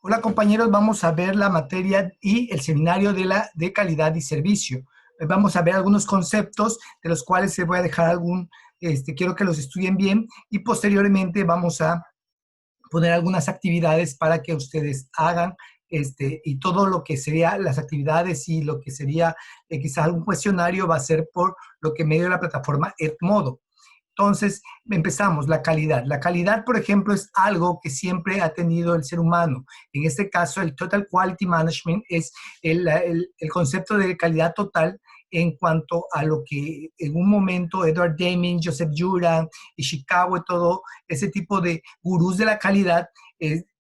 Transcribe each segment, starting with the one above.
Hola compañeros, vamos a ver la materia y el seminario de calidad y servicio. Vamos a ver algunos conceptos de los cuales se voy a dejar quiero que los estudien bien y posteriormente vamos a poner algunas actividades para que ustedes hagan y todo lo que sería las actividades y lo que sería quizás algún cuestionario va a ser por lo que medio de la plataforma Edmodo. Entonces, empezamos, la calidad. La calidad, por ejemplo, es algo que siempre ha tenido el ser humano. En este caso, el Total Quality Management es el concepto de calidad total en cuanto a lo que en un momento Edward Deming, Joseph Juran, Ishikawa y todo ese tipo de gurús de la calidad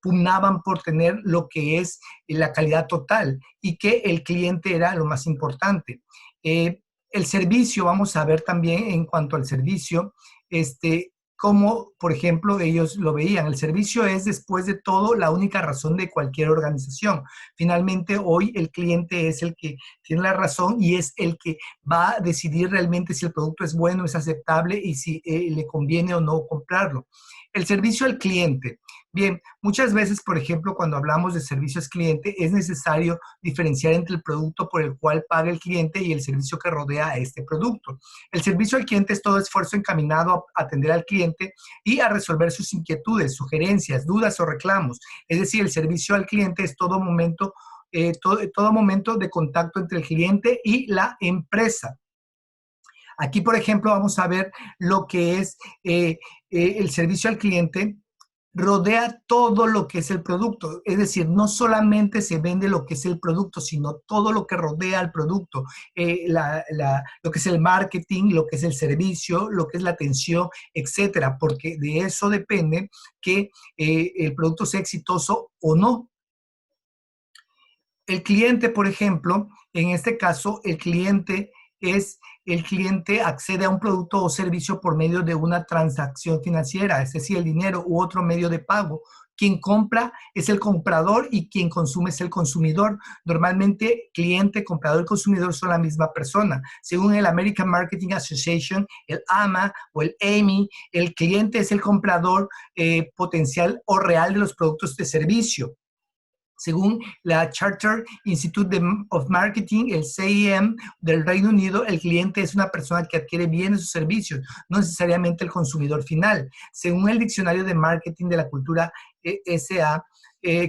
pugnaban por tener lo que es la calidad total y que el cliente era lo más importante. El servicio, vamos a ver también en cuanto al servicio, como por ejemplo ellos lo veían. El servicio es después de todo la única razón de cualquier organización. Finalmente hoy el cliente es el que tiene la razón y es el que va a decidir realmente si el producto es bueno, es aceptable y si le conviene o no comprarlo. El servicio al cliente. Bien, muchas veces, por ejemplo, cuando hablamos de servicio al cliente, es necesario diferenciar entre el producto por el cual paga el cliente y el servicio que rodea a este producto. El servicio al cliente es todo esfuerzo encaminado a atender al cliente y a resolver sus inquietudes, sugerencias, dudas o reclamos. Es decir, el servicio al cliente es todo momento de contacto entre el cliente y la empresa. Aquí, por ejemplo, vamos a ver lo que es el servicio al cliente. Rodea todo lo que es el producto. Es decir, no solamente se vende lo que es el producto, sino todo lo que rodea al producto. Lo que es el marketing, lo que es el servicio, lo que es la atención, etcétera, porque de eso depende que el producto sea exitoso o no. El cliente, por ejemplo, en este caso, el cliente accede a un producto o servicio por medio de una transacción financiera, es decir, el dinero u otro medio de pago. Quien compra es el comprador y quien consume es el consumidor. Normalmente, cliente, comprador y consumidor son la misma persona. Según el American Marketing Association, el AMA o el AMI, el cliente es el comprador potencial o real de los productos de servicio. Según la Charter Institute of Marketing, el CIM del Reino Unido, el cliente es una persona que adquiere bienes o servicios, no necesariamente el consumidor final. Según el Diccionario de Marketing de la Cultura SA,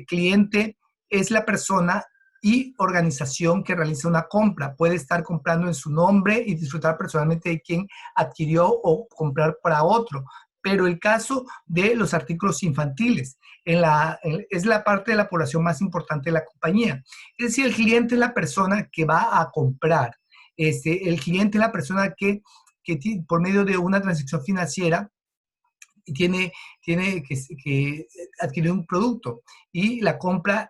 cliente es la persona y organización que realiza una compra. Puede estar comprando en su nombre y disfrutar personalmente de quien adquirió o comprar para otro. Pero el caso de los artículos infantiles es la parte de la población más importante de la compañía. Es decir, el cliente es la persona que va a comprar. El cliente es la persona que por medio de una transacción financiera tiene que adquirir un producto y la compra,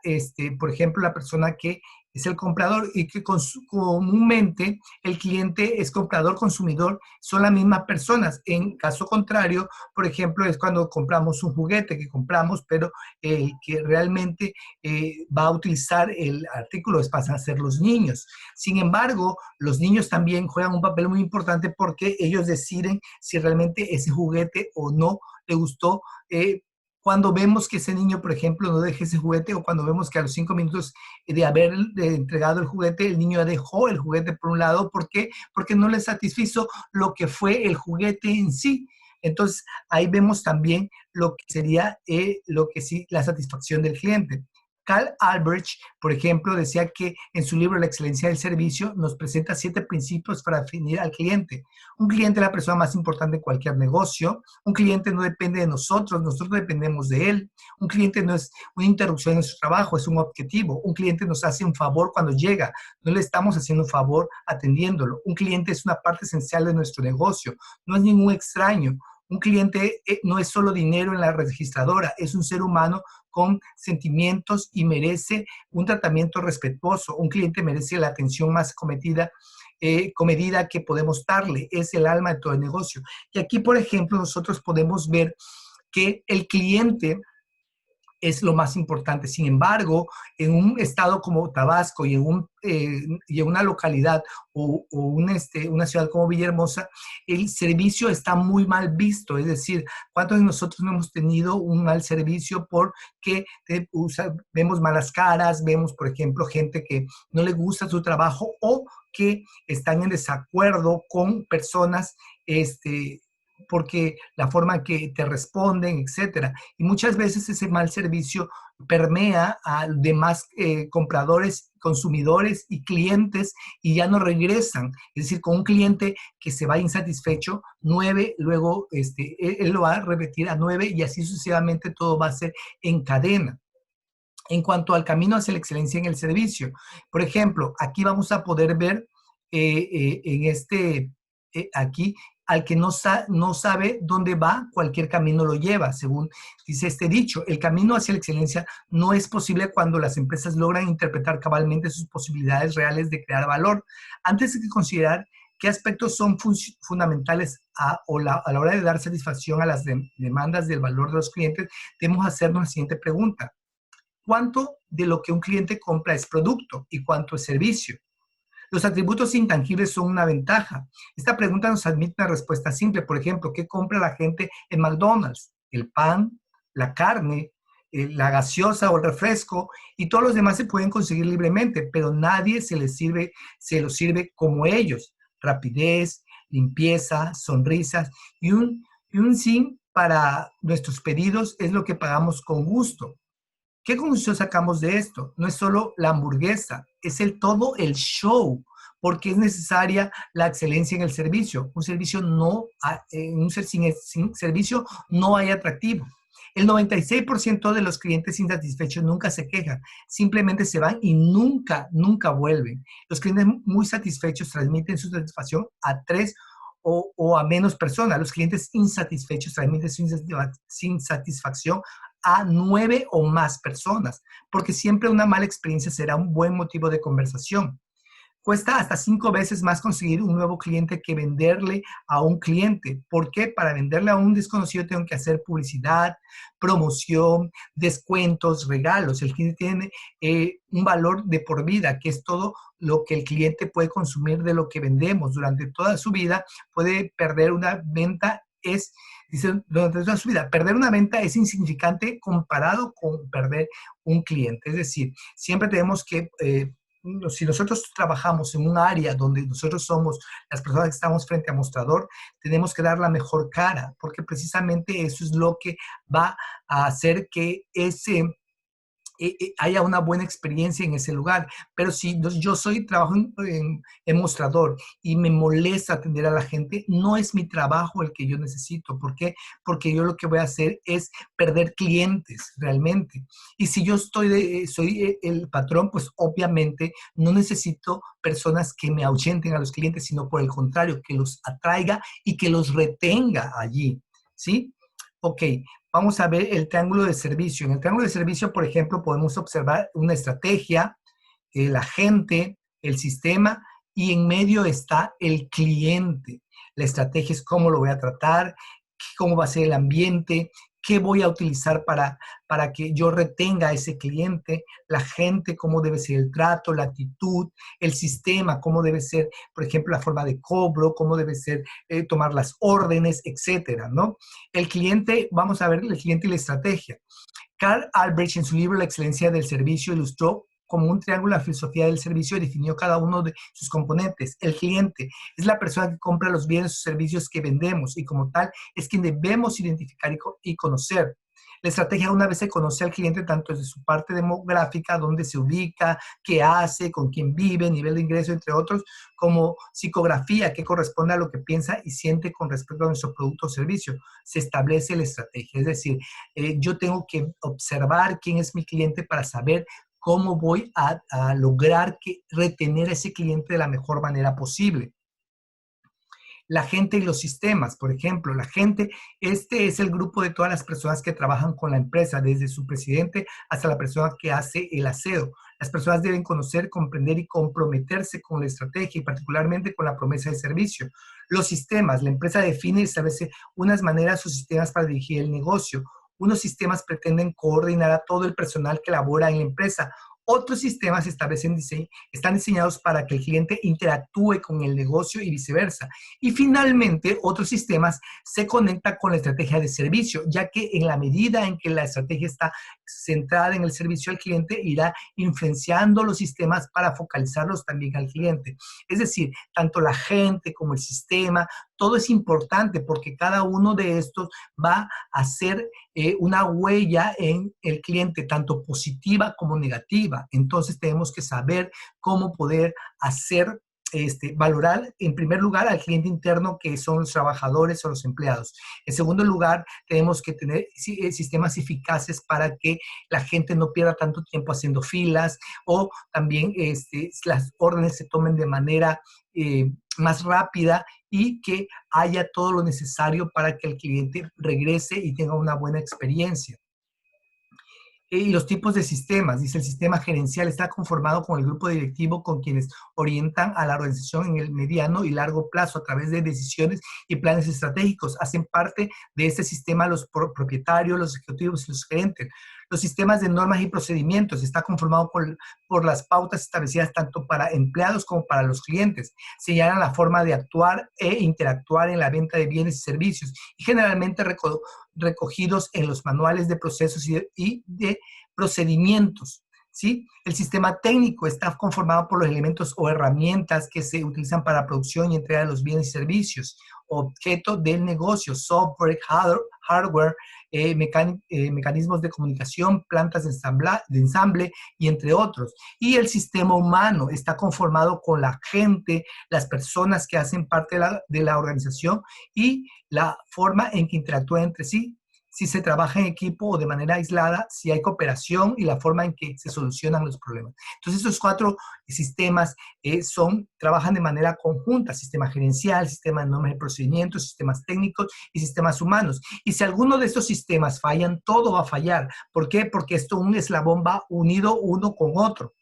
por ejemplo, la persona que es el comprador y que comúnmente el cliente es comprador, consumidor, son las mismas personas. En caso contrario, por ejemplo, es cuando compramos un juguete que compramos, pero el que realmente va a utilizar el artículo pasan a ser los niños. Sin embargo, los niños también juegan un papel muy importante porque ellos deciden si realmente ese juguete o no le gustó. Cuando vemos que ese niño, por ejemplo, no deja ese juguete o cuando vemos que a los 5 minutos de haber entregado el juguete, el niño dejó el juguete por un lado. ¿Por qué? Porque no le satisfizo lo que fue el juguete en sí. Entonces, ahí vemos también lo que sería la satisfacción del cliente. Carl Albrecht, por ejemplo, decía que en su libro La excelencia del servicio nos presenta 7 principios para definir al cliente. Un cliente es la persona más importante en cualquier negocio. Un cliente no depende de nosotros dependemos de él. Un cliente no es una interrupción en nuestro trabajo, es un objetivo. Un cliente nos hace un favor cuando llega, no le estamos haciendo un favor atendiéndolo. Un cliente es una parte esencial de nuestro negocio, no es ningún extraño. Un cliente no es solo dinero en la registradora, es un ser humano con sentimientos y merece un tratamiento respetuoso. Un cliente merece la atención más comedida que podemos darle. Es el alma de todo el negocio. Y aquí, por ejemplo, nosotros podemos ver que el cliente es lo más importante. Sin embargo, en un estado como Tabasco y en una localidad una ciudad como Villahermosa, el servicio está muy mal visto. Es decir, ¿cuántos de nosotros no hemos tenido un mal servicio porque vemos malas caras, vemos, por ejemplo, gente que no le gusta su trabajo o que están en desacuerdo con personas, porque la forma en que te responden, etcétera. Y muchas veces ese mal servicio permea a demás compradores, consumidores y clientes y ya no regresan. Es decir, con un cliente que se va insatisfecho, 9, luego él lo va a repetir a 9 y así sucesivamente todo va a ser en cadena. En cuanto al camino hacia la excelencia en el servicio, por ejemplo, aquí vamos a poder ver aquí, al que no sabe dónde va, cualquier camino lo lleva, según dice este dicho. El camino hacia la excelencia no es posible cuando las empresas logran interpretar cabalmente sus posibilidades reales de crear valor. Antes de considerar qué aspectos son fundamentales a la hora de dar satisfacción a las demandas del valor de los clientes, debemos hacernos la siguiente pregunta. ¿Cuánto de lo que un cliente compra es producto y cuánto es servicio? Los atributos intangibles son una ventaja. Esta pregunta nos admite una respuesta simple. Por ejemplo, ¿qué compra la gente en McDonald's? El pan, la carne, la gaseosa o el refresco, y todos los demás se pueden conseguir libremente, pero nadie se los sirve como ellos. Rapidez, limpieza, sonrisas y un sin para nuestros pedidos es lo que pagamos con gusto. ¿Qué conclusión sacamos de esto? No es solo la hamburguesa, es todo el show, porque es necesaria la excelencia en el servicio. Un servicio sin servicio no hay atractivo. El 96% de los clientes insatisfechos nunca se quejan, simplemente se van y nunca vuelven. Los clientes muy satisfechos transmiten su satisfacción a 3 o a menos personas. Los clientes insatisfechos transmiten su insatisfacción a 9 o más personas, porque siempre una mala experiencia será un buen motivo de conversación. Cuesta hasta 5 veces más conseguir un nuevo cliente que venderle a un cliente. ¿Por qué? Para venderle a un desconocido tengo que hacer publicidad, promoción, descuentos, regalos. El cliente tiene un valor de por vida, que es todo lo que el cliente puede consumir de lo que vendemos. Durante toda su vida puede perder una venta. Dice, durante toda su vida, perder una venta es insignificante comparado con perder un cliente. Es decir, siempre tenemos que si nosotros trabajamos en un área donde nosotros somos las personas que estamos frente a mostrador, tenemos que dar la mejor cara, porque precisamente eso es lo que va a hacer que haya una buena experiencia en ese lugar. Pero si yo trabajo en mostrador y me molesta atender a la gente, no es mi trabajo el que yo necesito. ¿Por qué? Porque yo lo que voy a hacer es perder clientes realmente. Y si yo soy el patrón, pues obviamente no necesito personas que me ahuyenten a los clientes, sino por el contrario, que los atraiga y que los retenga allí. ¿Sí? Ok, vamos a ver el triángulo de servicio. En el triángulo de servicio, por ejemplo, podemos observar una estrategia, la gente, el sistema, y en medio está el cliente. La estrategia es cómo lo voy a tratar, cómo va a ser el ambiente, qué voy a utilizar para que yo retenga a ese cliente, la gente, cómo debe ser el trato, la actitud, el sistema, cómo debe ser, por ejemplo, la forma de cobro, cómo debe ser tomar las órdenes, etcétera, ¿no? El cliente, vamos a ver el cliente y la estrategia. Karl Albrecht, en su libro La excelencia del servicio, ilustró como un triángulo la filosofía del servicio y definió cada uno de sus componentes. El cliente es la persona que compra los bienes o servicios que vendemos y como tal es quien debemos identificar y conocer. La estrategia, una vez se conoce al cliente tanto desde su parte demográfica, dónde se ubica, qué hace, con quién vive, nivel de ingreso, entre otros, como psicografía, que corresponde a lo que piensa y siente con respecto a nuestro producto o servicio. Se establece la estrategia, es decir, yo tengo que observar quién es mi cliente para saber cómo voy a lograr retener a ese cliente de la mejor manera posible. La gente y los sistemas, por ejemplo, la gente, este es el grupo de todas las personas que trabajan con la empresa, desde su presidente hasta la persona que hace el aseo. Las personas deben conocer, comprender y comprometerse con la estrategia y particularmente con la promesa de servicio. Los sistemas, la empresa define y establece unas maneras o sistemas para dirigir el negocio. Unos sistemas pretenden coordinar a todo el personal que labora en la empresa. Otros sistemas están diseñados para que el cliente interactúe con el negocio y viceversa. Y finalmente, otros sistemas se conectan con la estrategia de servicio, ya que en la medida en que la estrategia está centrada en el servicio al cliente, irá influenciando los sistemas para focalizarlos también al cliente. Es decir, tanto la gente como el sistema, todo es importante porque cada uno de estos va a ser una huella en el cliente, tanto positiva como negativa. Entonces tenemos que saber cómo poder hacer, valorar en primer lugar al cliente interno, que son los trabajadores o los empleados. En segundo lugar, tenemos que tener sistemas eficaces para que la gente no pierda tanto tiempo haciendo filas, o también las órdenes se tomen de manera más rápida y que haya todo lo necesario para que el cliente regrese y tenga una buena experiencia. Y los tipos de sistemas, dice, el sistema gerencial está conformado con el grupo directivo con quienes orientan a la organización en el mediano y largo plazo a través de decisiones y planes estratégicos. Hacen parte de este sistema los propietarios, los ejecutivos y los gerentes. Los sistemas de normas y procedimientos está conformado por las pautas establecidas tanto para empleados como para los clientes. Señalan la forma de actuar e interactuar en la venta de bienes y servicios y generalmente recogidos en los manuales de procesos y de procedimientos. ¿Sí? El sistema técnico está conformado por los elementos o herramientas que se utilizan para la producción y entrega de los bienes y servicios, objeto del negocio, software, hardware, mecanismos de comunicación, plantas de ensamble y entre otros. Y el sistema humano está conformado con la gente, las personas que hacen parte de la organización y la forma en que interactúan entre sí, si se trabaja en equipo o de manera aislada, si hay cooperación y la forma en que se solucionan los problemas. Entonces, estos 4 sistemas trabajan de manera conjunta: sistema gerencial, sistema de normas y procedimientos, sistemas técnicos y sistemas humanos. Y si alguno de estos sistemas fallan, todo va a fallar. ¿Por qué? Porque esto, un eslabón va unido uno con otro.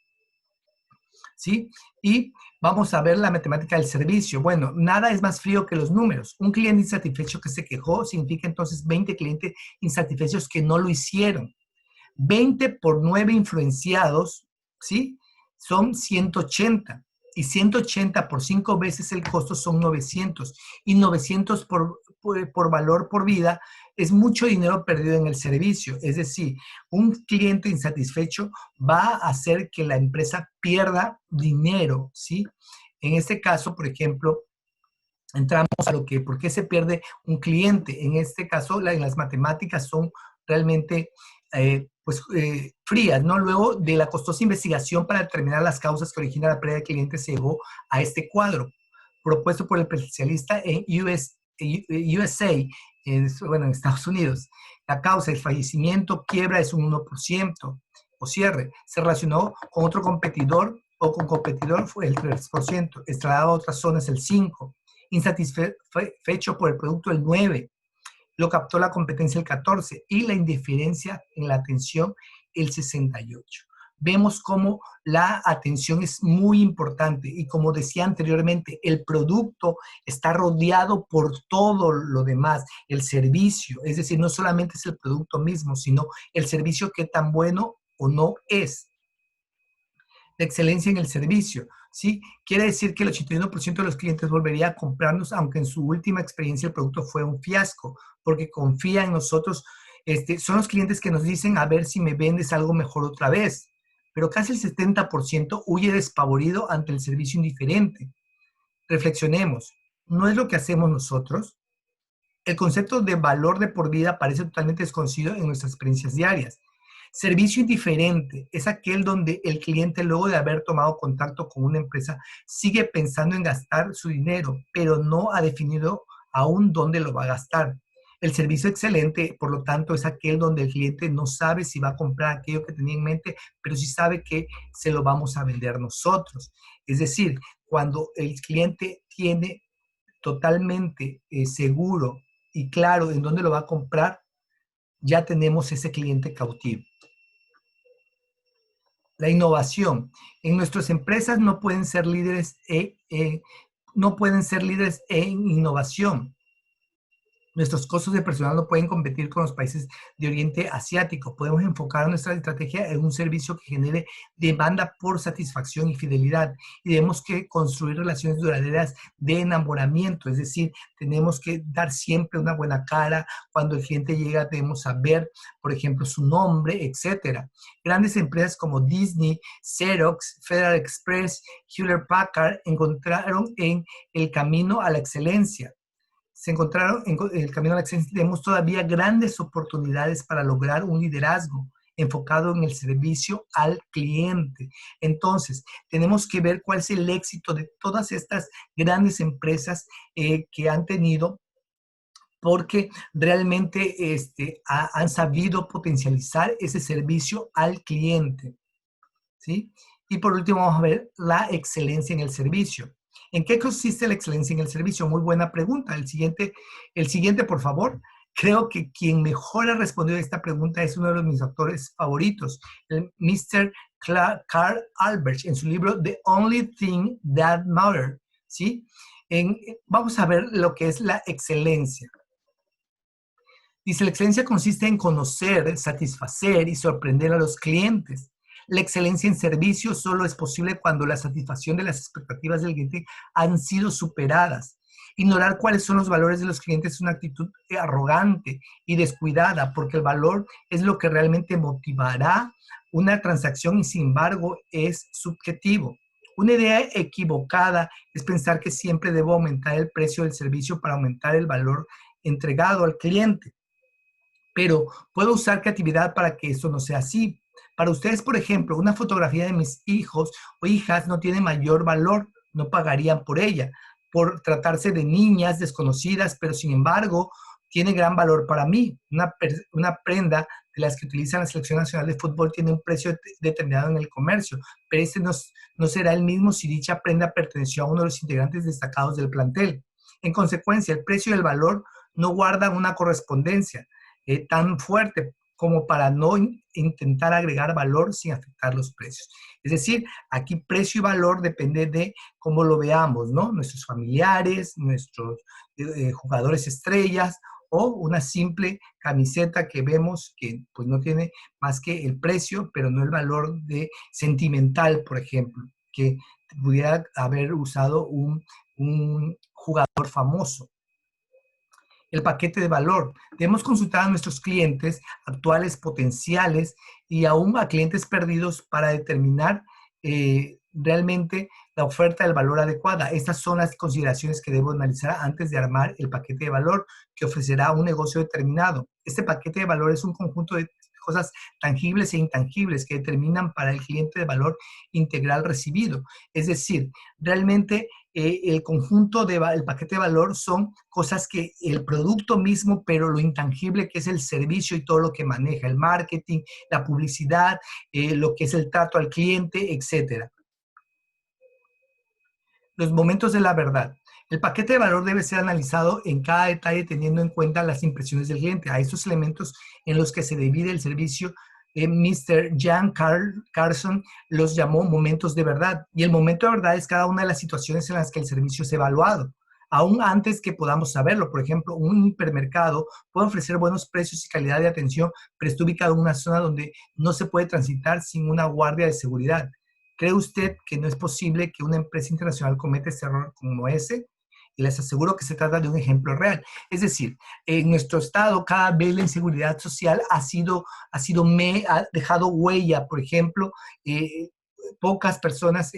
¿Sí? Y vamos a ver la matemática del servicio. Bueno, nada es más frío que los números. Un cliente insatisfecho que se quejó significa entonces 20 clientes insatisfechos que no lo hicieron. 20 por 9 influenciados, ¿sí? Son 180. Y 180 por 5 veces el costo son 900. Y 900 por valor por vida es mucho dinero perdido en el servicio. Es decir, un cliente insatisfecho va a hacer que la empresa pierda dinero, ¿sí? En este caso, por ejemplo, entramos a lo que, ¿por qué se pierde un cliente? En este caso, en las matemáticas son realmente frías, ¿no? Luego de la costosa investigación para determinar las causas que originan la pérdida de clientes, se llegó a este cuadro, propuesto por el especialista en USA, en Estados Unidos. La causa del fallecimiento, quiebra, es un 1%, o cierre. Se relacionó con otro competidor o con competidor, fue el 3%, extrasladado a otras zonas el 5%, insatisfecho por el producto el 9%, lo captó la competencia el 14% y la indiferencia en la atención el 68%. Vemos cómo la atención es muy importante y, como decía anteriormente, el producto está rodeado por todo lo demás, el servicio, es decir, no solamente es el producto mismo, sino el servicio, qué tan bueno o no es. La excelencia en el servicio, ¿sí? Quiere decir que el 81% de los clientes volvería a comprarnos, aunque en su última experiencia el producto fue un fiasco, porque confía en nosotros. Son los clientes que nos dicen, a ver si me vendes algo mejor otra vez. Pero casi el 70% huye despavorido ante el servicio indiferente. Reflexionemos, ¿no es lo que hacemos nosotros? El concepto de valor de por vida parece totalmente desconocido en nuestras experiencias diarias. Servicio indiferente es aquel donde el cliente, luego de haber tomado contacto con una empresa, sigue pensando en gastar su dinero, pero no ha definido aún dónde lo va a gastar. El servicio excelente, por lo tanto, es aquel donde el cliente no sabe si va a comprar aquello que tenía en mente, pero sí sabe que se lo vamos a vender nosotros. Es decir, cuando el cliente tiene totalmente seguro y claro en dónde lo va a comprar, ya tenemos ese cliente cautivo. La innovación. En nuestras empresas no pueden ser líderes en innovación. Nuestros costos de personal no pueden competir con los países de Oriente Asiático. Podemos enfocar nuestra estrategia en un servicio que genere demanda por satisfacción y fidelidad. Y tenemos que construir relaciones duraderas de enamoramiento, es decir, tenemos que dar siempre una buena cara. Cuando el cliente llega, debemos saber, por ejemplo, su nombre, etcétera. Grandes empresas como Disney, Xerox, Federal Express, Hewlett Packard encontraron en el camino a la excelencia. Se encontraron en el camino a la excelencia. Tenemos todavía grandes oportunidades para lograr un liderazgo enfocado en el servicio al cliente. Entonces, tenemos que ver cuál es el éxito de todas estas grandes empresas que han tenido, porque realmente han sabido potencializar ese servicio al cliente, ¿sí? Y por último, vamos a ver la excelencia en el servicio. ¿En qué consiste la excelencia en el servicio? Muy buena pregunta. El siguiente, por favor. Creo que quien mejor ha respondido a esta pregunta es uno de mis autores favoritos, el Mr. Carl Albert, en su libro The Only Thing That Matters, ¿sí? Vamos a ver lo que es la excelencia. Dice, la excelencia consiste en conocer, satisfacer y sorprender a los clientes. La excelencia en servicio solo es posible cuando la satisfacción de las expectativas del cliente han sido superadas. Ignorar cuáles son los valores de los clientes es una actitud arrogante y descuidada, porque el valor es lo que realmente motivará una transacción y, sin embargo, es subjetivo. Una idea equivocada es pensar que siempre debo aumentar el precio del servicio para aumentar el valor entregado al cliente. Pero puedo usar creatividad para que eso no sea así. Para ustedes, por ejemplo, una fotografía de mis hijos o hijas no tiene mayor valor, no pagarían por ella, por tratarse de niñas desconocidas, pero sin embargo tiene gran valor para mí. Una prenda de las que utilizan la Selección Nacional de Fútbol tiene un precio determinado en el comercio, pero ese no será el mismo si dicha prenda perteneció a uno de los integrantes destacados del plantel. En consecuencia, el precio y el valor no guardan una correspondencia tan fuerte como para no intentar agregar valor sin afectar los precios. Es decir, aquí precio y valor depende de cómo lo veamos, ¿no? Nuestros familiares, nuestros jugadores estrellas o una simple camiseta que vemos que pues no tiene más que el precio, pero no el valor de sentimental, por ejemplo, que pudiera haber usado un jugador famoso. El paquete de valor. Debemos consultar a nuestros clientes actuales, potenciales y aún a clientes perdidos para determinar realmente la oferta del valor adecuada. Estas son las consideraciones que debo analizar antes de armar el paquete de valor que ofrecerá un negocio determinado. Este paquete de valor es un conjunto de cosas tangibles e intangibles que determinan para el cliente de valor integral recibido. Es decir, realmente el conjunto del paquete de valor son cosas que el producto mismo, pero lo intangible que es el servicio y todo lo que maneja, el marketing, la publicidad, lo que es el trato al cliente, etcétera. Los momentos de la verdad. El paquete de valor debe ser analizado en cada detalle teniendo en cuenta las impresiones del cliente. A estos elementos en los que se divide el servicio, Mr. Jan Carlson los llamó momentos de verdad. Y el momento de verdad es cada una de las situaciones en las que el servicio es evaluado. Aún antes que podamos saberlo, por ejemplo, un hipermercado puede ofrecer buenos precios y calidad de atención, pero está ubicado en una zona donde no se puede transitar sin una guardia de seguridad. ¿Cree usted que no es posible que una empresa internacional cometa este error como ese? Y les aseguro que se trata de un ejemplo real. Es decir, en nuestro estado cada vez la inseguridad social ha dejado huella. Por ejemplo, pocas personas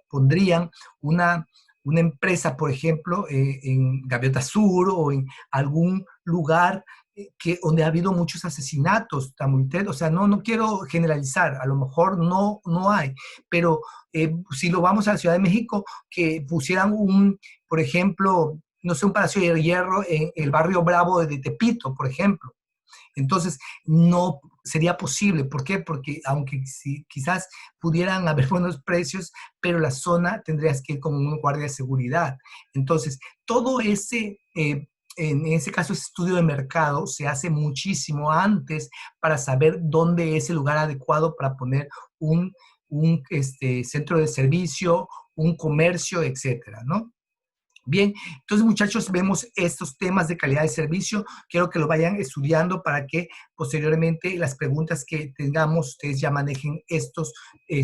pondrían una empresa, por ejemplo, en Gaviota Sur o en algún lugar donde ha habido muchos asesinatos, Tamuitet. O sea, no quiero generalizar, a lo mejor no hay, pero si lo vamos a la Ciudad de México, que pusieran por ejemplo, no sé, un Palacio de Hierro en el barrio Bravo de Tepito, por ejemplo. Entonces, no sería posible. ¿Por qué? Porque aunque quizás pudieran haber buenos precios, pero la zona tendrías que ir con un guardia de seguridad. Entonces, todo en ese caso, ese estudio de mercado se hace muchísimo antes para saber dónde es el lugar adecuado para poner un centro de servicio, un comercio, etcétera, ¿no? Bien, entonces muchachos, vemos estos temas de calidad de servicio. Quiero que lo vayan estudiando para que posteriormente las preguntas que tengamos, ustedes ya manejen estos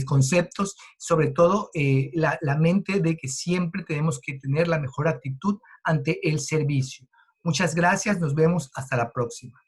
conceptos, sobre todo la mente de que siempre tenemos que tener la mejor actitud ante el servicio. Muchas gracias, nos vemos hasta la próxima.